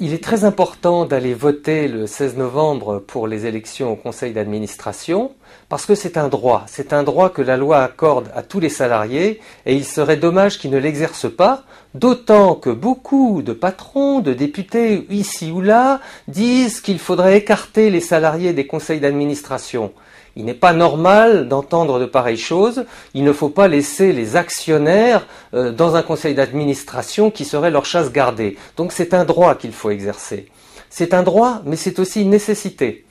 Il est très important d'aller voter le 16 novembre pour les élections au conseil d'administration parce que c'est un droit. C'est un droit que la loi accorde à tous les salariés et il serait dommage qu'ils ne l'exercent pas, d'autant que beaucoup de patrons, de députés ici ou là disent qu'il faudrait écarter les salariés des conseils d'administration. Il n'est pas normal d'entendre de pareilles choses. Il ne faut pas laisser les actionnaires dans un conseil d'administration qui serait leur chasse gardée. Donc c'est un droit qu'il faut exercer. C'est un droit, mais c'est aussi une nécessité.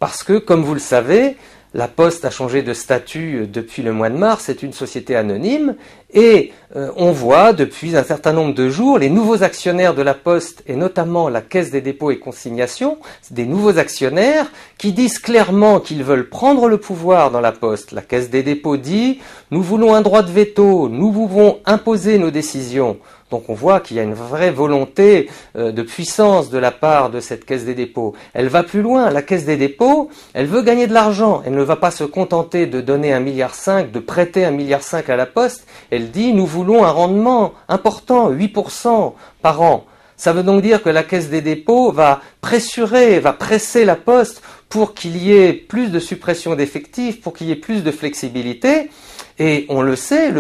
Parce que, comme vous le savez, la Poste a changé de statut depuis le mois de mars, c'est une société anonyme, et on voit depuis un certain nombre de jours les nouveaux actionnaires de la Poste, et notamment la Caisse des dépôts et consignations, des nouveaux actionnaires qui disent clairement qu'ils veulent prendre le pouvoir dans la Poste. La Caisse des dépôts dit « Nous voulons un droit de veto, nous pouvons imposer nos décisions ». Donc on voit qu'il y a une vraie volonté de puissance de la part de cette Caisse des dépôts. Elle va plus loin, la Caisse des dépôts, elle veut gagner de l'argent. Elle ne va pas se contenter de donner 1,5 milliard, de prêter 1,5 milliard à la Poste. Elle dit nous voulons un rendement important, 8% par an. Ça veut donc dire que la Caisse des dépôts va presser la Poste pour qu'il y ait plus de suppression d'effectifs, pour qu'il y ait plus de flexibilité. Et on le sait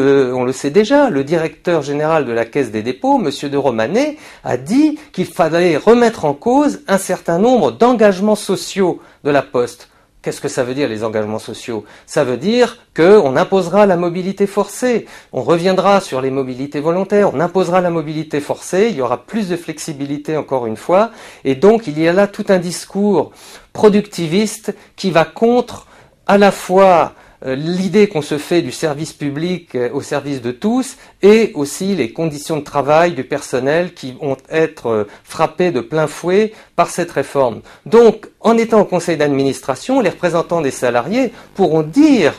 déjà, le directeur général de la Caisse des dépôts, M. de Romanet, a dit qu'il fallait remettre en cause un certain nombre d'engagements sociaux de la Poste. Qu'est-ce que ça veut dire, les engagements sociaux? Ça veut dire qu'on imposera la mobilité forcée, on reviendra sur les mobilités volontaires, on imposera la mobilité forcée, il y aura plus de flexibilité encore une fois, et donc il y a là tout un discours productiviste qui va contre à la fois l'idée qu'on se fait du service public au service de tous et aussi les conditions de travail du personnel qui vont être frappées de plein fouet par cette réforme. Donc, en étant au conseil d'administration, les représentants des salariés pourront dire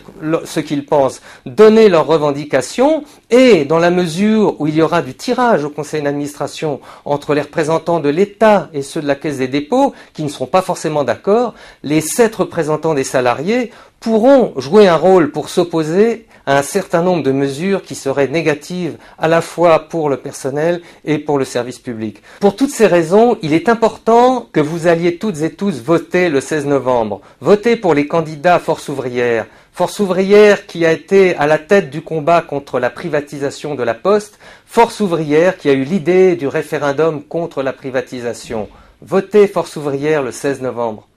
ce qu'ils pensent, donner leurs revendications et dans la mesure où il y aura du tirage au conseil d'administration entre les représentants de l'État et ceux de la Caisse des dépôts qui ne seront pas forcément d'accord, les 7 représentants des salariés pourront jouer un rôle pour s'opposer à un certain nombre de mesures qui seraient négatives à la fois pour le personnel et pour le service public. Pour toutes ces raisons, il est important que vous alliez toutes et tous voter le 16 novembre. Voter pour les candidats Force ouvrière. Force ouvrière qui a été à la tête du combat contre la privatisation de la Poste. Force ouvrière qui a eu l'idée du référendum contre la privatisation. Votez Force ouvrière le 16 novembre.